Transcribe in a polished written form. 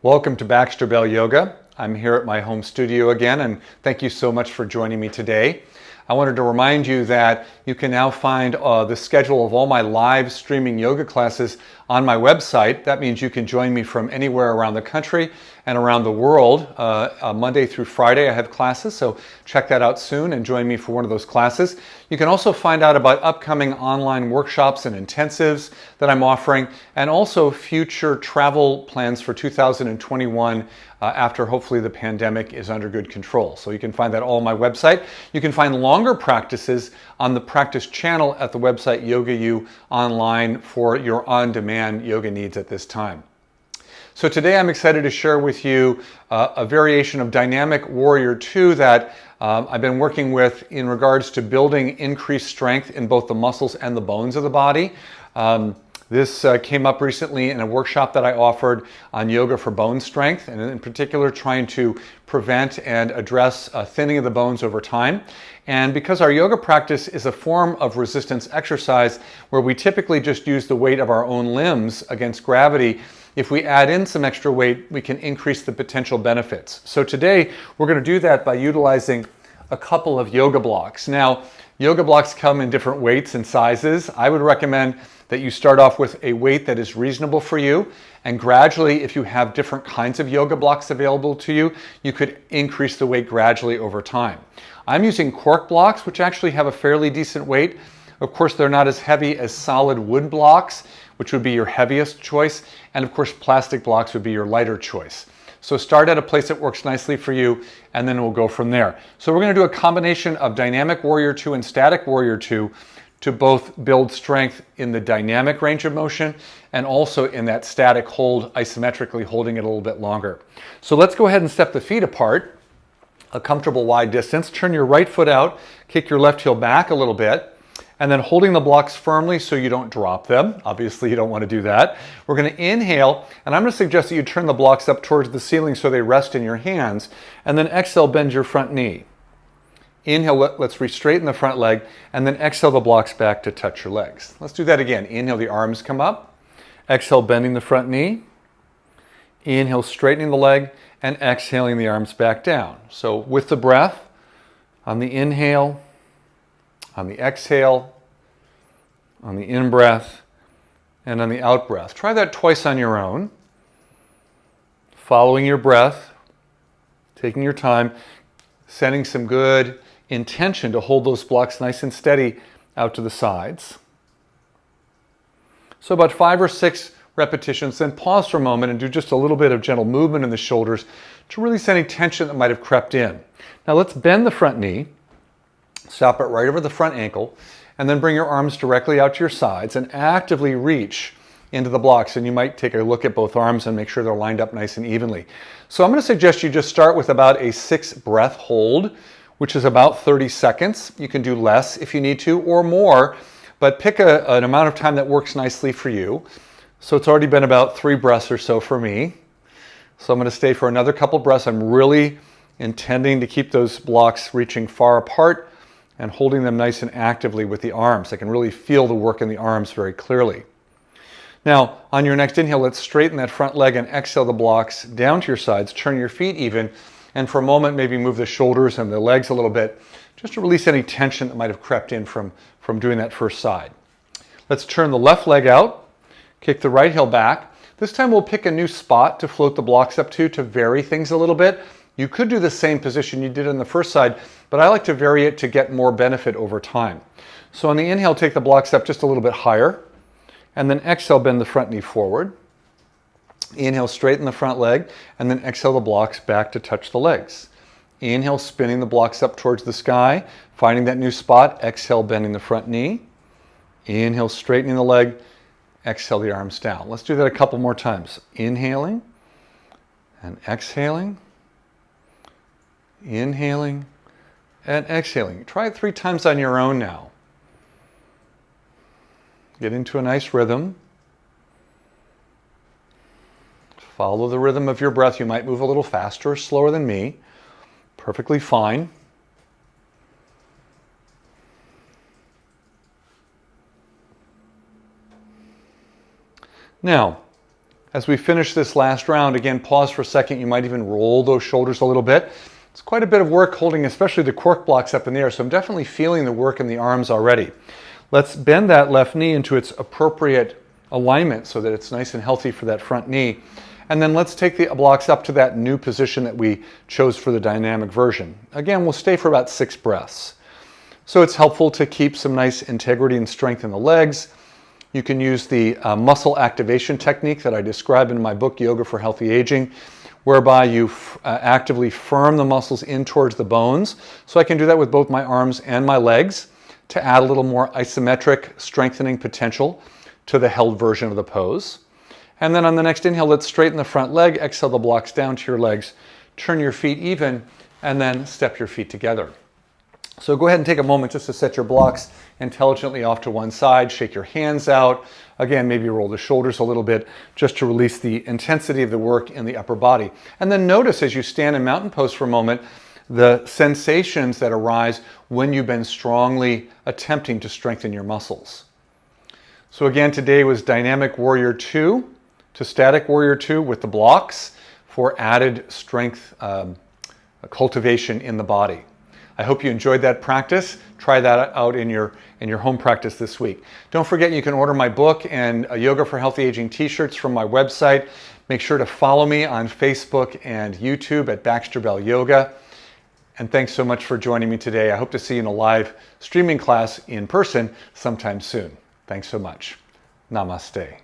Welcome to Baxter Bell Yoga. I'm here at my home studio again, and thank you so much for joining me today. I wanted to remind you that you can now find the schedule of all my live streaming yoga classes on my website. That means you can join me from anywhere around the country and around the world. Monday through Friday I have classes, so check that out soon and join me for one of those classes. You can also find out about upcoming online workshops and intensives that I'm offering, and also future travel plans for 2021 after hopefully the pandemic is under good control. So you can find that all on my website. You can find longer practices on the practice channel at the website Yoga U Online for your on-demand yoga needs at this time. So today I'm excited to share with you a variation of Dynamic Warrior 2 that I've been working with in regards to building increased strength in both the muscles and the bones of the body. This came up recently in a workshop that I offered on yoga for bone strength, and in particular trying to prevent and address thinning of the bones over time. And because our yoga practice is a form of resistance exercise where we typically just use the weight of our own limbs against gravity, if we add in some extra weight, we can increase the potential benefits. So today we're going to do that by utilizing a couple of yoga blocks. Now, yoga blocks come in different weights and sizes. I would recommend that you start off with a weight that is reasonable for you, and gradually, if you have different kinds of yoga blocks available to you, you could increase the weight gradually over time. I'm using cork blocks, which actually have a fairly decent weight. Of course, they're not as heavy as solid wood blocks, which would be your heaviest choice, and of course, plastic blocks would be your lighter choice. So start at a place that works nicely for you, and then we'll go from there. So we're going to do a combination of Dynamic Warrior 2 and Static Warrior 2 to both build strength in the dynamic range of motion and also in that static hold, isometrically holding it a little bit longer. So let's go ahead and step the feet apart, a comfortable wide distance. Turn your right foot out, kick your left heel back a little bit, and then holding the blocks firmly so you don't drop them. Obviously, you don't want to do that. We're going to inhale, and I'm going to suggest that you turn the blocks up towards the ceiling so they rest in your hands, and then exhale, bend your front knee. Inhale, let's re-straighten the front leg, and then exhale the blocks back to touch your legs. Let's do that again. Inhale, the arms come up. Exhale, bending the front knee. Inhale, straightening the leg, and exhaling the arms back down. So with the breath, on the inhale, on the exhale, on the in-breath, and on the out-breath. Try that twice on your own. Following your breath, taking your time, setting some good intention to hold those blocks nice and steady out to the sides. So about 5 or 6 repetitions, then pause for a moment and do just a little bit of gentle movement in the shoulders to release any tension that might have crept in. Now let's bend the front knee, stop it right over the front ankle, and then bring your arms directly out to your sides and actively reach into the blocks. And you might take a look at both arms and make sure they're lined up nice and evenly. So I'm going to suggest you just start with about a 6 breath hold, which is about 30 seconds. You can do less if you need to or more, but pick an amount of time that works nicely for you. So it's already been about 3 breaths or so for me. So I'm going to stay for another couple breaths. I'm really intending to keep those blocks reaching far apart and holding them nice and actively with the arms. I can really feel the work in the arms very clearly. Now, on your next inhale, let's straighten that front leg and exhale the blocks down to your sides. Turn your feet even, and for a moment, maybe move the shoulders and the legs a little bit, just to release any tension that might have crept in from doing that first side. Let's turn the left leg out, kick the right heel back. This time we'll pick a new spot to float the blocks up to vary things a little bit. You could do the same position you did on the first side, but I like to vary it to get more benefit over time. So on the inhale, take the blocks up just a little bit higher, and then exhale, bend the front knee forward. Inhale, straighten the front leg, and then exhale the blocks back to touch the legs. Inhale, spinning the blocks up towards the sky, finding that new spot. Exhale, bending the front knee. Inhale, straightening the leg. Exhale the arms down. Let's do that a couple more times. Inhaling and exhaling. Inhaling and exhaling. Try it 3 times on your own now. Get into a nice rhythm. Follow the rhythm of your breath. You might move a little faster or slower than me. Perfectly fine. Now, As we finish this last round, again, pause for a second. You might even roll those shoulders a little bit. It's quite a bit of work holding especially the cork blocks up in the air, so I'm definitely feeling the work in the arms already. Let's bend that left knee into its appropriate alignment so that it's nice and healthy for that front knee. And then let's take the blocks up to that new position that we chose for the dynamic version. Again, we'll stay for about 6 breaths. So it's helpful to keep some nice integrity and strength in the legs. You can use the muscle activation technique that I describe in my book, Yoga for Healthy Aging, whereby you actively firm the muscles in towards the bones. So I can do that with both my arms and my legs to add a little more isometric strengthening potential to the held version of the pose. And then on the next inhale, let's straighten the front leg, exhale the blocks down to your legs, turn your feet even, and then step your feet together. So go ahead and take a moment just to set your blocks intelligently off to one side, shake your hands out. Again, maybe roll the shoulders a little bit just to release the intensity of the work in the upper body. And then notice as you stand in mountain pose for a moment, the sensations that arise when you've been strongly attempting to strengthen your muscles. So again, today was Dynamic Warrior 2 to Static Warrior 2 with the blocks for added strength cultivation in the body. I hope you enjoyed that practice. Try that out in your home practice this week. Don't forget you can order my book and Yoga for Healthy Aging t-shirts from my website. Make sure to follow me on Facebook and YouTube at Baxter Yoga. And thanks so much for joining me today. I hope to see you in a live streaming class in person sometime soon. Thanks so much. Namaste.